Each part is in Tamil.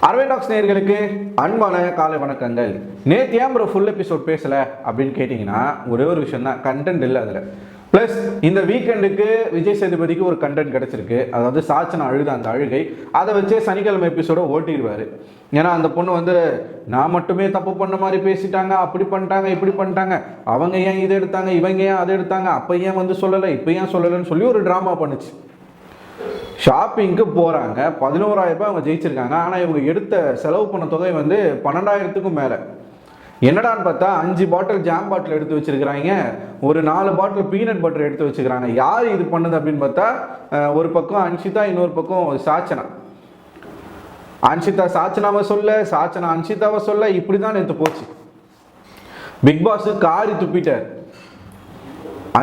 அரவிந்தாக்ஸ் நேயர்களுக்கு அன்பான காலை வணக்கங்கள். நேற்று ஏன் ப்ரோ ஃபுல் எபிசோட் பேசலை அப்படின்னு கேட்டிங்கன்னா ஒரே ஒரு விஷயம் தான், கண்டென்ட் இல்லை அதில். ப்ளஸ் இந்த வீக்கெண்டுக்கு விஜய் சேதுபதிக்கு ஒரு கண்டென்ட் கிடச்சிருக்கு. அதாவது சாச்சனா அழுத அந்த அழுகை, அதை வச்சே சனிக்கிழமை எபிசோட ஓட்டிடுவார். ஏன்னா அந்த பொண்ணு வந்து நான் மட்டுமே தப்பு பண்ண மாதிரி பேசிட்டாங்க, அப்படி பண்ணிட்டாங்க, இப்படி பண்ணிட்டாங்க, அவங்க ஏன் இதை எடுத்தாங்க, இவங்க ஏன் அதை எடுத்தாங்க, அப்போ ஏன் வந்து சொல்லலை, இப்போ ஏன் சொல்லலைன்னு சொல்லி ஒரு ட்ராமா பண்ணுச்சு. ஷாப்பிங்க்கு போகிறாங்க, 11,000 ரூபாய் அவங்க ஜெயிச்சிருக்காங்க. ஆனால் இவங்க எடுத்த செலவு பண்ண தொகை வந்து 12,000க்கும் மேலே. என்னடான்னு பார்த்தா 5 பாட்டில் ஜாம் பாட்டில் எடுத்து வச்சிருக்கிறாங்க, ஒரு 4 பாட்டில் பீனட் பட்டர் எடுத்து வச்சுக்கிறாங்க. யார் இது பண்ணுது அப்படின்னு பார்த்தா ஒரு பக்கம் அன்ஷிதா, இன்னொரு பக்கம் சாச்சனா. அன்ஷிதா சாச்சனாவை சொல்ல, சாச்சனா அன்ஷிதாவை சொல்ல, இப்படி தான் நேற்று போச்சு. பிக் பாஸ் காரி துப்பிட்டார்.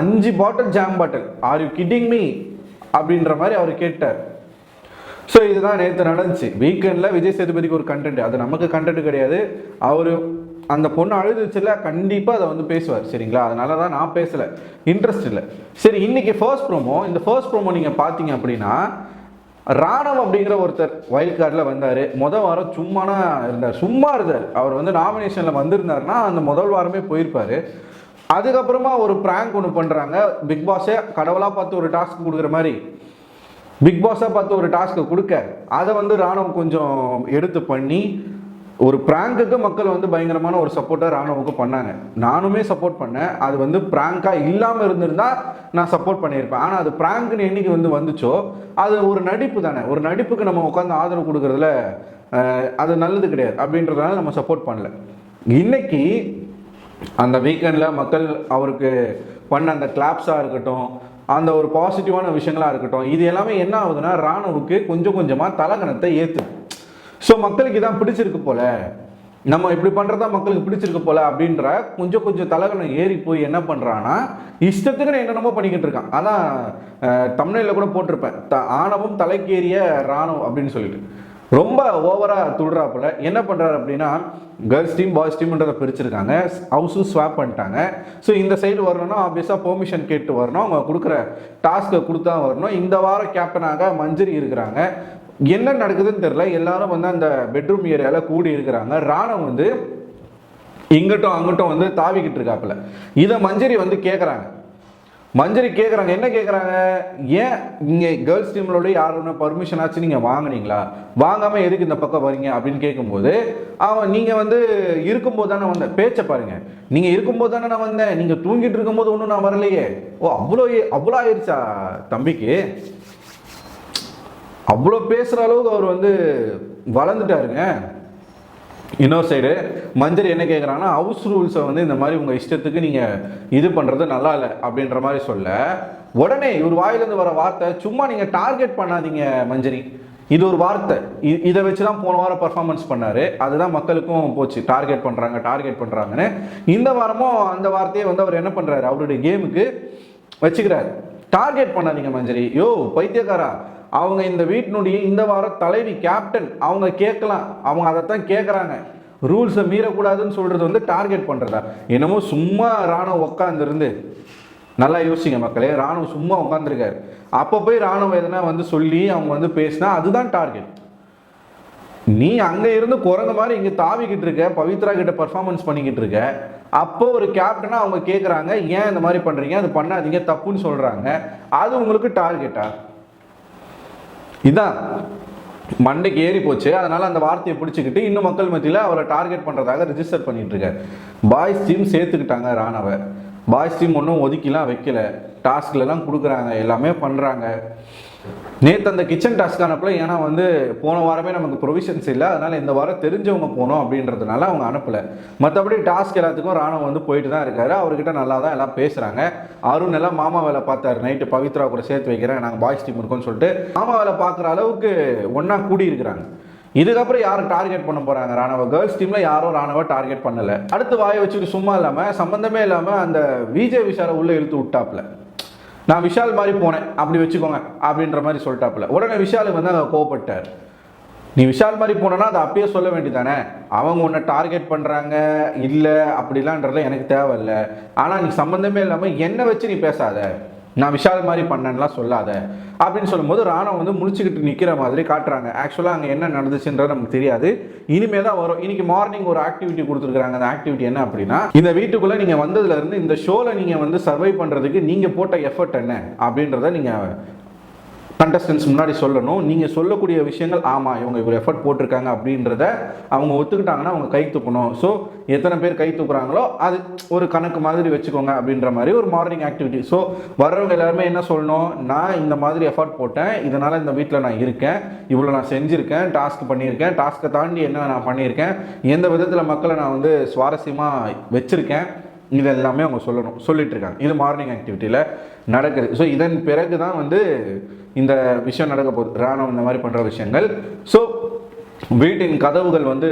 5 bottle jam bottle, are you kidding me அப்படின்ற மாதிரி அவர் கேட்டார். ஸோ இதுதான் நேற்று நடந்துச்சு. வீக்கெண்டில் விஜய் சேதுபதிக்கு ஒரு கண்டென்ட், அது நமக்கு கண்டென்ட் கிடையாது. அவர் அந்த பொண்ணு அழுதுச்சுல, கண்டிப்பாக அதை வந்து பேசுவார், சரிங்களா? அதனால தான் நான் பேசலை, இன்ட்ரெஸ்ட் இல்லை. சரி, இன்னைக்கு ஃபர்ஸ்ட் ப்ரோமோ. இந்த ஃபர்ஸ்ட் ப்ரோமோ நீங்கள் பார்த்தீங்க அப்படின்னா ராணவ் அப்படிங்கிற ஒருத்தர் வைல்ட் கார்டில் வந்தார். வாரம் சும்மா இருந்தார். அவர் வந்து நாமினேஷனில் வந்திருந்தாருன்னா அந்த முதல் வாரமே போயிருப்பார். அதுக்கப்புறமா ஒரு ப்ராங்க் ஒன்று பண்ணுறாங்க. பிக் பாஸே கடவுளாக பார்த்து ஒரு டாஸ்க் கொடுக்குற மாதிரி பிக் பாஸாக பார்த்து ஒரு டாஸ்க்கை கொடுக்க, அதை வந்து ராணுவம் கொஞ்சம் எடுத்து பண்ணி ஒரு ப்ராங்குக்கு மக்கள் வந்து பயங்கரமான ஒரு சப்போர்ட்டாக ராணுவுக்கு பண்ணாங்க. நானுமே சப்போர்ட் பண்ணேன். அது வந்து ப்ராங்காக இல்லாமல் இருந்திருந்தால் நான் சப்போர்ட் பண்ணியிருப்பேன். ஆனால் அது ப்ராங்க்னு என்னைக்கு வந்து வந்துச்சோ, அது ஒரு நடிப்பு தானே. ஒரு நடிப்புக்கு நம்ம உட்காந்து ஆதரவு கொடுக்குறதுல அது நல்லது கிடையாது அப்படின்றதுனால நம்ம சப்போர்ட் பண்ணல. இன்னைக்கு அந்த வீக்கெண்டில் மக்கள் அவருக்கு பண்ண அந்த கிளாப்ஸாக இருக்கட்டும், அந்த ஒரு பாசிட்டிவான விஷயங்களாக இருக்கட்டும், இது எல்லாமே என்ன ஆகுதுன்னா ராணுவுக்கு கொஞ்சம் கொஞ்சமாக தலகணத்தை ஏற்று. ஸோ மக்களுக்கு இதான் பிடிச்சிருக்கு போல, நம்ம இப்படி பண்ணுறதா மக்களுக்கு பிடிச்சிருக்கு போல அப்படின்ற கொஞ்சம் தலகணம் ஏறி போய் என்ன பண்ணுறான்னா இஷ்டத்துக்கு என்னென்னமோ பண்ணிக்கிட்டு இருக்கான். அதான் தமிழில் கூட போட்டிருப்பேன், ஆணவம் தலைக்கேறிய ராணுவம் அப்படின்னு சொல்லிட்டு ரொம்ப ஓவராக துடுறாப்புல. என்ன பண்ணுறாரு அப்படின்னா கேர்ள்ஸ் டீம் பாய்ஸ் டீம்ன்றதை பிரிச்சிருக்காங்க, ஹவுஸும் ஸ்வாப் பண்ணிட்டாங்க. ஸோ இந்த சைடு வரணும்னா ஆப்வியஸாக பெர்மிஷன் கேட்டு வரணும், அவங்க கொடுக்குற டாஸ்க்கை கொடுத்தா வரணும். இந்த வாரம் கேப்டனாக மஞ்சரி இருக்கிறாங்க. என்ன நடக்குதுன்னு தெரியல. எல்லாரும் வந்து அந்த பெட்ரூம் ஏரியாவில் கூடி இருக்கிறாங்க. ராணுவம் வந்து இங்கிட்டும் அங்கிட்டும் வந்து தாவிக்கிட்டு இருக்காப்புல. இதை மஞ்சரி வந்து கேட்குறாங்க. என்ன கேட்குறாங்க, ஏன் நீங்கள் கேர்ள்ஸ் டீம்லோட யாரோட பர்மிஷன் ஆச்சு நீங்கள் வாங்கினீங்களா, வாங்காமல் எதுக்கு இந்த பக்கம் வரீங்க அப்படின்னு கேட்கும்போது, நீங்கள் வந்து இருக்கும்போது தானே வந்தேன், பேச்சை பாருங்கள், நீங்கள் இருக்கும்போது தானே நான் வந்தேன், நீங்கள் தூங்கிட்டு இருக்கும்போது ஒன்றும் நான் வரலையே. ஓ அவ்வளோ ஆயிடுச்சா தம்பிக்கு, அவ்வளோ பேசுகிற அளவுக்கு அவர் வந்து வளர்ந்துட்டாருங்க. இன்னொரு சைடு மஞ்சரி என்ன கேட்குறாங்கன்னா, ஹவுஸ் ரூல்ஸை வந்து இந்த மாதிரி உங்கள் இஷ்டத்துக்கு நீங்கள் இது பண்ணுறது நல்லா இல்லை அப்படின்ற மாதிரி சொல்ல, உடனே இவர் வாயிலேருந்து வர வார்த்தை, சும்மா நீங்கள் டார்கெட் பண்ணாதீங்க மஞ்சரி, இது ஒரு வார்த்தை. இதை வச்சு தான் போன வாரம் பர்ஃபார்மன்ஸ் பண்ணார். அதுதான் மக்களுக்கும் போச்சு, டார்கெட் பண்ணுறாங்கன்னு. இந்த வாரமும் அந்த வார்த்தையை வந்து அவர் என்ன பண்ணுறாரு, அவருடைய கேமுக்கு வச்சுக்கிறார். டார்கெட் பண்ணாதீங்க மஞ்சரி. யோ பைத்தியக்காரா, அவங்க இந்த வீட்டினுடைய இந்த வாரம் தலைவி கேப்டன், அவங்க கேட்கலாம், அவங்க அதைத்தான் கேட்குறாங்க. ரூல்ஸை மீறக்கூடாதுன்னு சொல்கிறது வந்து டார்கெட் பண்ணுறதா? என்னமோ சும்மா ராணுவம் உட்காந்துருந்து, நல்லா யோசிங்க மக்களே, ராணுவம் சும்மா உட்காந்துருக்காரு. அப்போ போய் ராணுவம் எதனா வந்து சொல்லி அவங்க வந்து பேசினா அதுதான் டார்கெட். நீ அங்கே இருந்து குறைந்த மாதிரி இங்கே தாவிக்கிட்டு இருக்க, பவித்ரா கிட்ட பர்ஃபார்மன்ஸ் பண்ணிக்கிட்டு இருக்க. அப்போ ஒரு கேப்டனாக அவங்க கேட்குறாங்க, ஏன் இந்த மாதிரி பண்ணுறீங்க, அது பண்ணாதீங்க, தப்புன்னு சொல்கிறாங்க. அது உங்களுக்கு டார்கெட்டா? இதான் மண்டைக்கு ஏறி போச்சு. அதனால அந்த வார்த்தையை பிடிச்சிக்கிட்டு இன்னும் மக்கள் மத்தியில் அவரை டார்கெட் பண்ணுறதாக ரிஜிஸ்டர் பண்ணிட்டு இருக்காரு. பாய்ஸ் டீம் சேர்த்துக்கிட்டாங்க ராணவை. பாய்ஸ் டீம் ஒன்றும் ஒதுக்கிலாம் வைக்கல, டாஸ்க்லாம் கொடுக்குறாங்க, எல்லாமே பண்ணுறாங்க. நேற்று அந்த கிச்சன் டாஸ்க் அனுப்பல, ஏன்னா வந்து போன வாரமே நமக்கு ப்ரொவிஷன்ஸ் இல்லை, அதனால் இந்த வாரம் தெரிஞ்சவங்க போகணும் அப்படின்றதுனால அவங்க அனுப்பலை. மற்றபடி டாஸ்க் எல்லாத்துக்கும் ராணுவம் வந்து போயிட்டு தான் இருக்காரு. அவர்கிட்ட நல்லா தான் எல்லாம் பேசுகிறாங்க. அருண் எல்லாம் மாமா வேலை பார்த்தாரு, நைட்டு பவித்ரா கூட சேர்த்து வைக்கிறேன், நாங்கள் பாய்ஸ் டீம் இருக்கோம்னு சொல்லிட்டு மாமா வேலை பார்க்குற அளவுக்கு ஒன்றா கூடி இருக்கிறாங்க. இதுக்கப்புறம் யாரும் டார்கெட் பண்ண போகிறாங்க ராணுவ? கேர்ள்ஸ் டீமில் யாரும் ராணுவ டார்கெட் பண்ணலை. அடுத்து வாயை வச்சுட்டு சும்மா இல்லாமல் சம்மந்தமே இல்லாமல் அந்த விஜய் விஷாலை உள்ளே இழுத்து விட்டாப்புல. நான் விஷால் மாதிரி போனேன் அப்படி வச்சுக்கோங்க அப்படின்ற மாதிரி சொல்லிட்டாப்புல. உடனே விஷாலுக்கு வந்து அங்கே கோவப்பட்டார். நீ விஷால் மாதிரி போனேன்னா அதை அப்பயே சொல்ல வேண்டியதானே, அவங்க உன்னை டார்கெட் பண்ணுறாங்க இல்லை அப்படிலான்றதுல எனக்கு தேவையில்லை, ஆனால் நீ சம்மந்தமே இல்லாமல் என்னை வச்சு நீ பேசாத, நான் விஷால் மாதிரி பண்ணேன்லாம் சொல்லாத அப்படின்னு சொல்லும்போது ராணுவம் வந்து முடிச்சுக்கிட்டு நிற்கிற மாதிரி காட்டுறாங்க. ஆக்சுவலாக அங்கே என்ன நடந்துச்சுன்றது நமக்கு தெரியாது, இனிமே தான் வரும். இன்னைக்கு மார்னிங் ஒரு ஆக்டிவிட்டி கொடுத்துருக்காங்க. அந்த ஆக்டிவிட்டி என்ன அப்படின்னா, இந்த வீட்டுக்குள்ளே நீங்கள் வந்ததுலேருந்து இந்த ஷோவில் நீங்கள் வந்து சர்வை பண்ணுறதுக்கு நீங்கள் போட்ட எஃபர்ட் என்ன அப்படின்றத நீங்கள் கண்டஸ்டன்ஸ் முன்னாடி சொல்லணும். நீங்கள் சொல்லக்கூடிய விஷயங்கள் ஆமாம் இவங்க இவ்வளோ எஃபர்ட் போட்டிருக்காங்க அப்படின்றத அவங்க ஒத்துக்கிட்டாங்கன்னா அவங்க கை தூக்கணும். ஸோ எத்தனை பேர் கை தூக்குறாங்களோ அது ஒரு கணக்கு மாதிரி வச்சுக்கோங்க அப்படின்ற மாதிரி ஒரு மார்னிங் ஆக்டிவிட்டி. ஸோ வர்றவங்க எல்லாருமே என்ன சொல்லணும், நான் இந்த மாதிரி எஃபர்ட் போட்டேன், இதனால் இந்த வீட்டில் நான் இருக்கேன், இவ்வளோ நான் செஞ்சுருக்கேன், டாஸ்க் பண்ணியிருக்கேன், டாஸ்க்கை தாண்டி என்ன நான் பண்ணியிருக்கேன், எந்த விதத்தில் மக்களை நான் வந்து சுவாரஸ்யமாக வச்சுருக்கேன், இது எல்லாமே அவங்க சொல்லிட்டு இருக்காங்க. இது மார்னிங் ஆக்டிவிட்டியில் நடக்குது. ஸோ இதன் பிறகு தான் வந்து இந்த விஷயம் நடக்க போகுது, ராணுவம் இந்த மாதிரி பண்ணுற விஷயங்கள். ஸோ வீட்டின் கதவுகள் வந்து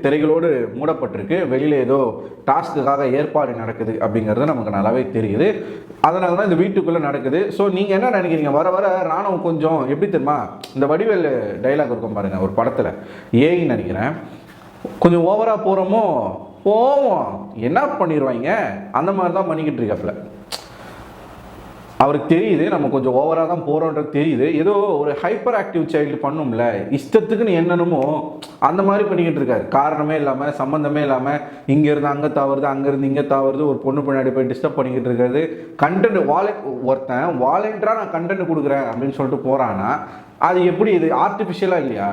திரைகளோடு மூடப்பட்டிருக்கு. வெளியில் ஏதோ டாஸ்க்குக்காக ஏற்பாடு நடக்குது அப்படிங்கிறது நமக்கு நல்லாவே தெரியுது. அதனால தான் இந்த வீட்டுக்குள்ளே நடக்குது. ஸோ நீங்கள் என்ன நினைக்கிறீங்க, வர வர ராணுவம் கொஞ்சம் எப்படி தெரியுமா, இந்த வடிவேல் டைலாக் இருக்கும் பாருங்கள் ஒரு படத்தில், ஏன்னு நினைக்கிறேன், கொஞ்சம் ஓவராக போவோம் என்ன பண்ணிடுவாங்க அந்த மாதிரி தான் பண்ணிக்கிட்டு இருக்காப்புல. அவருக்கு தெரியுது நம்ம கொஞ்சம் ஓவராக தான் போகிறோன்றது தெரியுது. ஏதோ ஒரு ஹைப்பர் ஆக்டிவ் சைல்டு பண்ணும்ல, இஷ்டத்துக்குன்னு என்னென்னமோ அந்த மாதிரி பண்ணிக்கிட்டு இருக்காரு. காரணமே இல்லாமல், சம்மந்தமே இல்லாமல், இங்கேருந்து அங்கே தாவறது, அங்கேருந்து இங்கே தாவறது, ஒரு பொண்ணு பின்னாடி போய் டிஸ்டர்ப் பண்ணிக்கிட்டு இருக்காது. கண்டென்ட் ஒருத்தன் வாலண்டியராக நான் கண்டென்ட் கொடுக்குறேன் அப்படின்னு சொல்லிட்டு போகிறான்னா அது எப்படி, இது ஆர்டிஃபிஷியலாக இல்லையா?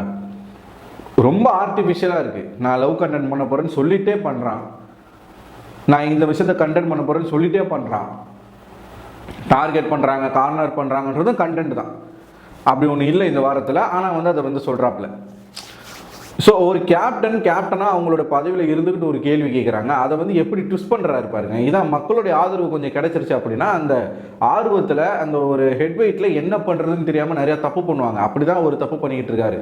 ரொம்ப ஆர்டிஃபிஷியலாக இருக்குது. நான் லவ் கண்டென்ட் பண்ண போகிறேன்னு சொல்லிகிட்டே பண்ணுறான், நான் இந்த விஷயத்தை கண்டென்ட் பண்ண போகிறேன்னு சொல்லிகிட்டே பண்ணுறான், டார்கெட் பண்ணுறாங்க, கார்னர் பண்ணுறாங்கன்றதும் கண்டென்ட் தான். அப்படி ஒன்று இல்லை இந்த வாரத்தில். ஆனால் வந்து அதை வந்து சொல்கிறாப்புல. ஸோ ஒரு கேப்டனாக அவங்களோட பதவியில் இருந்துக்கிட்டு ஒரு கேள்வி கேட்குறாங்க, அதை வந்து எப்படி ட்விஸ்ட் பண்ணுறாரு பாருங்க. இதான் மக்களுடைய ஆதரவு கொஞ்சம் கிடைச்சிருச்சு அப்படின்னா அந்த ஆர்வத்தில் அந்த ஒரு ஹெட்வெயிட்டில் என்ன பண்ணுறதுன்னு தெரியாமல் நிறையா தப்பு பண்ணுவாங்க. அப்படி தான் ஒரு தப்பு பண்ணிக்கிட்டு இருக்காரு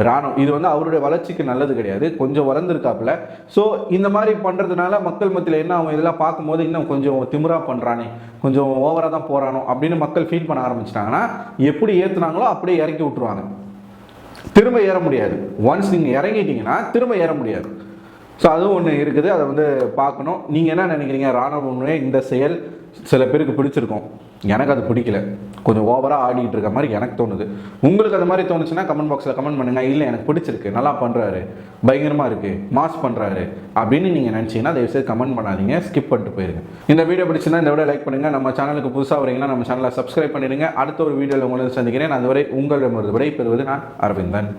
ராணுவம். இது வந்து அவருடைய வளர்ச்சிக்கு நல்லது கிடையாது, கொஞ்சம் வளர்ந்துருக்காப்புல. ஸோ இந்த மாதிரி பண்ணுறதுனால மக்கள் மத்தியில் என்ன அவங்க இதெல்லாம் பார்க்கும்போது இன்னும் கொஞ்சம் திமிரா பண்ணுறானே, கொஞ்சம் ஓவராக தான் போகிறானோ அப்படின்னு மக்கள் ஃபீல் பண்ண ஆரம்பிச்சிட்டாங்கன்னா எப்படி ஏற்றுனாங்களோ அப்படியே இறக்கி விட்டுருவாங்க. திரும்ப ஏற முடியாது. ஒன்ஸ் நீங்கள் இறங்கிட்டீங்கன்னா திரும்ப ஏற முடியாது. ஸோ அதுவும் ஒன்று இருக்குது, அதை வந்து பார்க்கணும். நீங்கள் என்ன நினைக்கிறீங்க, ராணுவமே இந்த செயல் சில பேருக்கு பிடிச்சிருக்கும், எனக்கு அது பிடிக்கல, கொஞ்சம் ஓவராக ஆடிக்கிட்டு இருக்க மாதிரி எனக்கு தோணுது. உங்களுக்கு அந்த மாதிரி தோணுச்சுன்னா கமெண்ட் பாக்ஸில் கமெண்ட் பண்ணுங்கள். இல்லை எனக்கு பிடிச்சிருக்கு, நல்லா பண்ணுறாரு, பயங்கரமாக இருக்குது, மாஸ் பண்ணுறாரு அப்படின்னு நீங்கள் நினச்சிங்கன்னா தயவுசெய்து கமெண்ட் பண்ணாதீங்க, ஸ்கிப் பண்ணிட்டு போயிருங்க. இந்த வீடியோ பிடிச்சிருந்தா இந்த வீடியோ லைக் பண்ணுங்கள். நம்ம சேனலுக்கு புதுசாக வரீங்கன்னா நம்ம சேனலை சப்ஸ்கிரைப் பண்ணிடுங்க. அடுத்த ஒரு வீடியோவில் உங்களை சந்திக்கிறேன். அதுவரை உங்களிடமிருந்து விடை பெறுவது நான் அரவிந்தன்.